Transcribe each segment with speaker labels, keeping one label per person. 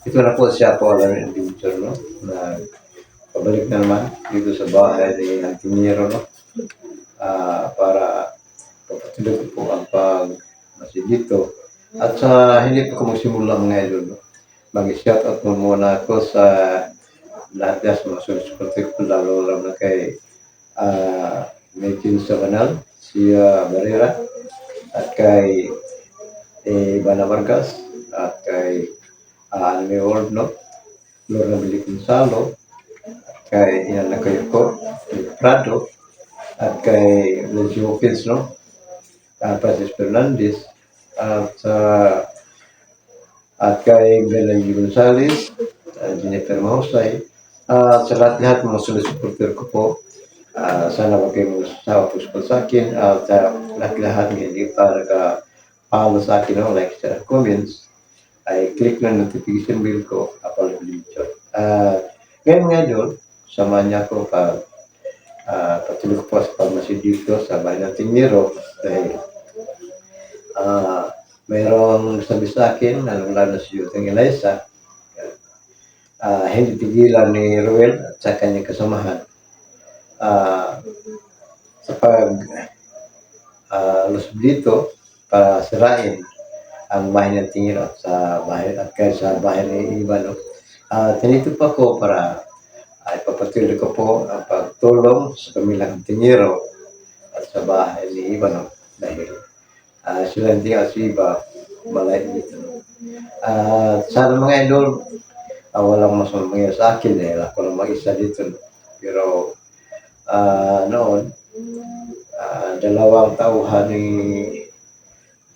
Speaker 1: Ito na po siya po alam ng future, no? Na pabalik na naman dito sa bahay ni Antinero, no? Para papatuloy ko po ang pag-masid dito. At sa hindi pa ko magsimula mga idol, no? Mag-shoutout mo muna ako sa lahat ng mga sulit-sulit ko, lalo na kay Metin Sabanal, si Barrera, at kay Ivana Vargas, at kay Anime World, no? Lorna Billy Gonzalo, kay Ian Nakayoko, Prado, at kay Lenzi Hawkins, no? Francis Fernandez, at kay Bella Gonzalez, Jennifer Mahusay, sa lahat-lahat mga sulit-supporter ko po. Sana wag kayong magsasawa po sa akin at lahat-lahat ng hindi pa naka-follow sa akin, no? Like, share, comments, ay click na notification bell ko, upload video. Ngayon nga doon, samahan niya ako patuloy ko po sa pagmasid dito sa bahay ng Tingero dahil mayroong sabi sa akin, lalo na si Yutang Eliza, hindi tigilan ni Ruel at sa kanyang kasamahan sa lusog dito para sirain ang bahay ng Tingero at sa bahay at kaya sa bahay ni Ivan. Tinito pa ko para ipapatuloy ko po ang pagtulong sa pamilyang Tingero at sa bahay ni Ivan, dahil sila hindi si Iba malay dito. Sana mga idol, walang masamang mangyari sa akin dahil ako lang mag-isa dito. Pero noon, dalawang tauhan ni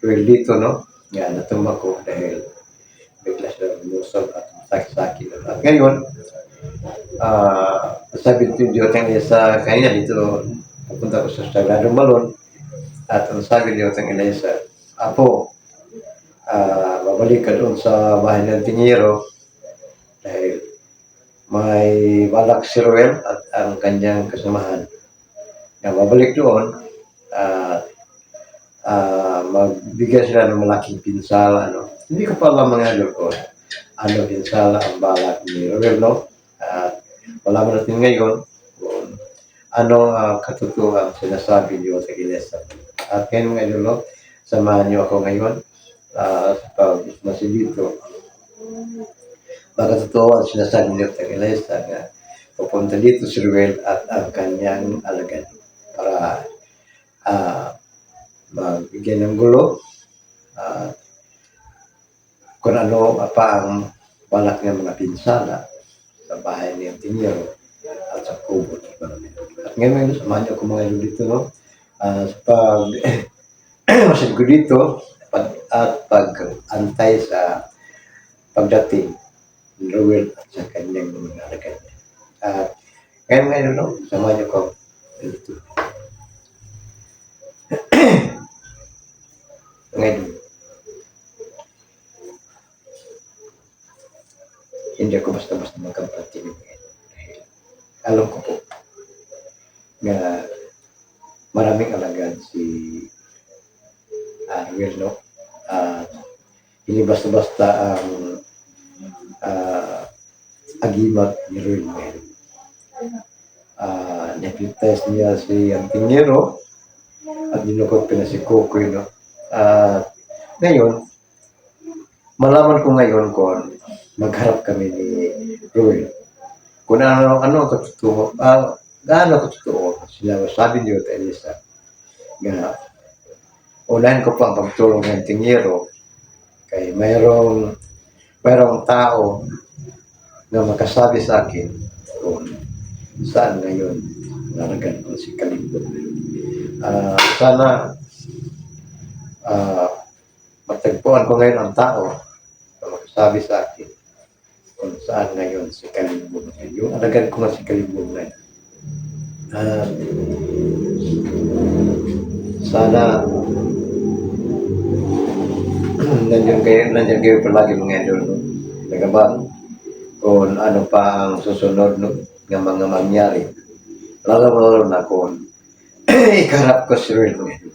Speaker 1: Ruel dito, no? Yan, natumba ko dahil bigla siya lumusog at sakit sa akin. At ngayon, sabi ni Yutang Eliza kanina dito, pupunta ko sa Sagradong Balon, at ang sabi ni Yutang Eliza, Apo, babalik ka doon sa bahay ng Tingero dahil may balak si Ruel at ang kanyang kasamahan na babalik doon at magbigay sila ng malaking pinsala, no? Hindi ko pa alam mga idol ko ano pinsala ang balak ni Ruel, no? Malaman natin ngayon kung ano katotohanan sinasabi niyo sa Iglesia. At ngayon mga idol, no? Samahan niyo ako ngayon sa pag-masid dito. Baka totoo ang sinasabi niyo sa Iglesia na pupunta dito si Ruel at ang kanyang alagad para magbigyan ng gulo kung ano pa ang balak ng mga pinsala sa bahay ni Tingero at sa kubo ni Barone. At ngayon, samahan niyo ako mga idol dito, no? Sa masid ko dito at pag-antay sa pagdating ni Ruel at sa kanyang mga alagad. At ngayon, no? Samahan niyo ako dito. Ngayon, hindi ako basta-basta magkampatinig ngayon. Alam ko po na maraming alagad si Ruel, no? Hindi basta-basta ang agimat ni Ruel ngayon. Napitest niya si Tingero at dinukot pa na si Kokoy, no? Ngayon, malaman ko ngayon kung magharap kami ni Ruel. Kung ano katotoo, gaano katotoo sila sabi niyo ta Elisa. Nga, unahin ko pa ang pagtulong ng Tingero kay mayroong tao na makasabi sa akin kung saan ngayon nalagan ko si Kalibot. Sana matagpuan ko ngayon ang tao na makasabi sa akin kung saan ngayon si Kalibot. Yung alagan ko nga si Kalibot na yun. Sana nandiyan kayo palagi mga idol, no? Nagabang kung ano pa ang susunod, no? Ng mga mangyari. Lalo na kung ikarap ko si Ruel, mga idol.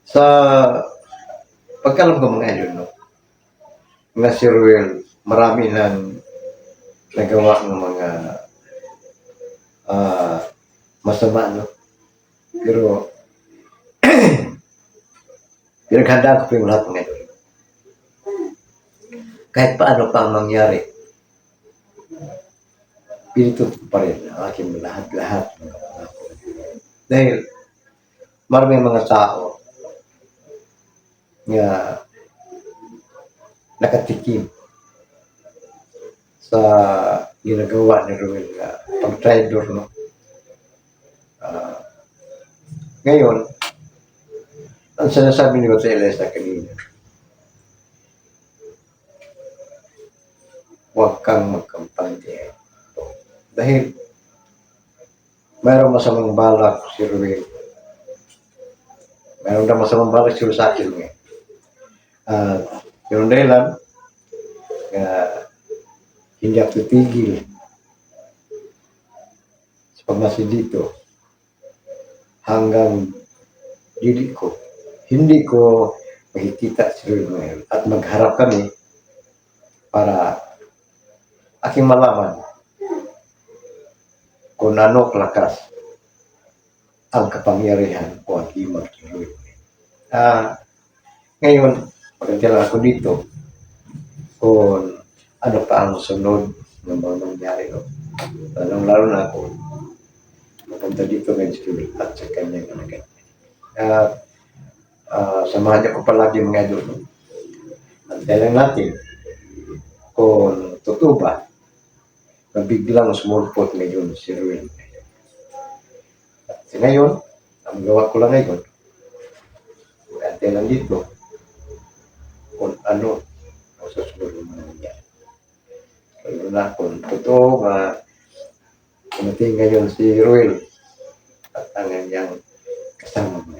Speaker 1: Sa pagkalam ko mga idol, no? na si Ruel, marami ng nagawa ng mga ah, masama, no? Pero pinaghandaan ko po yung lahat ng ito. Kahit paano pa ang mangyari, pinito pa rin ang aking lahat-lahat. Dahil maraming mga tao nga nakatikim sa ginagawa ni Ruel nga pag-traitor, no? Ah, ngayon, ang sinasabi ni Jose Elisa kanina, huwag kang magkampante. Dahil mayroong masamang balak si Ruel. Mayroong na masamang balak si sa akin. Yung dahilan, hindi ako titigil sa pagmasi dito hanggang hindi ko makikita si Ruel ngayon at magharap kami para aking malaman kung ano klakas ang kapangyarihan o ang himag ni Ruel. Ngayon, pagkatila ako dito kung ano pa ang sunod ng mga nangyari. No? Lalo na ako, mapunta dito ngayon si Ruel at sa kanyang anak. Samahan niyo ko palagi mga idol. No? Antayin lang natin kung totoo ba na biglang sumulpot ngayon si Ruel. At ngayon, ang gawa ko lang ngayon, antayin lang dito kung ano ang susunod ng mga nangyari. Lalo na kung totoo nga kumating ngayon si Ruel at ang kanyang kasama mo.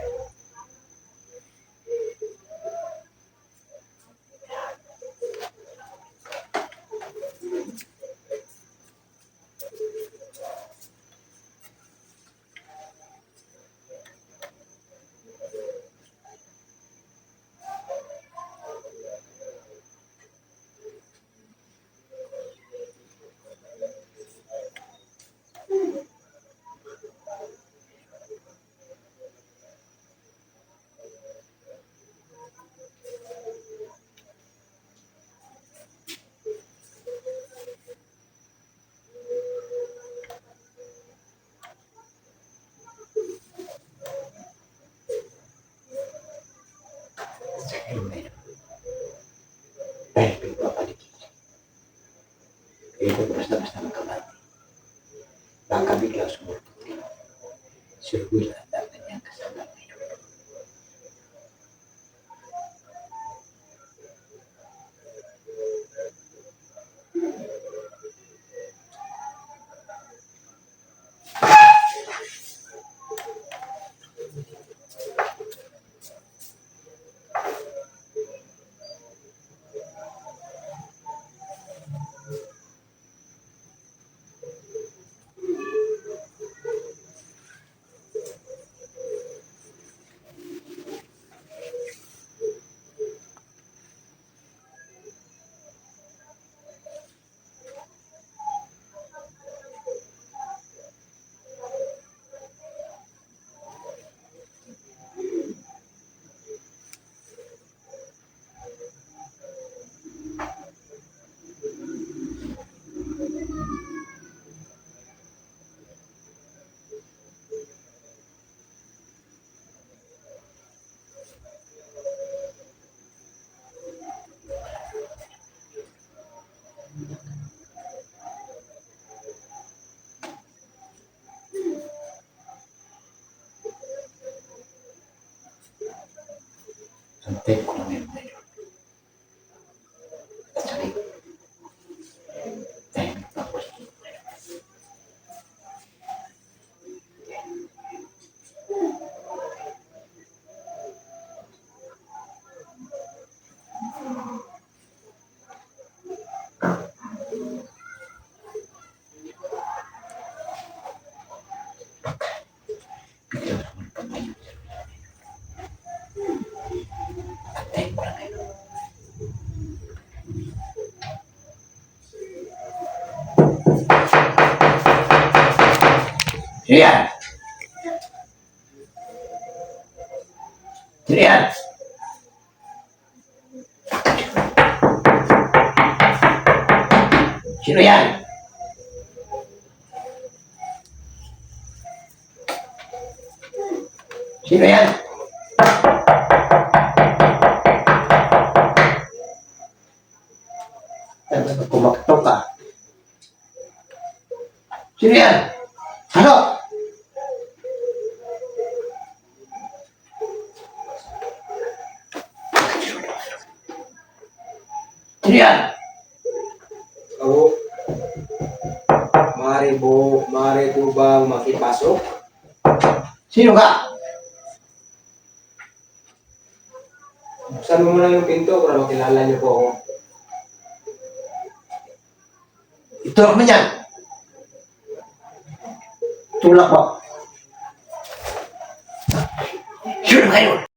Speaker 1: Dahil pinagpapalikit. Ito basta-basta magkabati. Baka biglang sumulpot din. Si Ruel at ang kanyang kasama ngayon. Antay ko lang yun ngayon. At sabi, dahil tapos biglang sumulpot ngayon. Sino yan? Sino yan? Sino yan? Sino yan? Kumakto ka. Sino yan? Ano? Sino yan?
Speaker 2: Ako, maaari po bang makipasok?
Speaker 1: Sino ka?
Speaker 2: Buksan mo muna yung pinto para makilala niyo po ako.
Speaker 1: Itulak mo yan. Tulak mo. Sino kayo?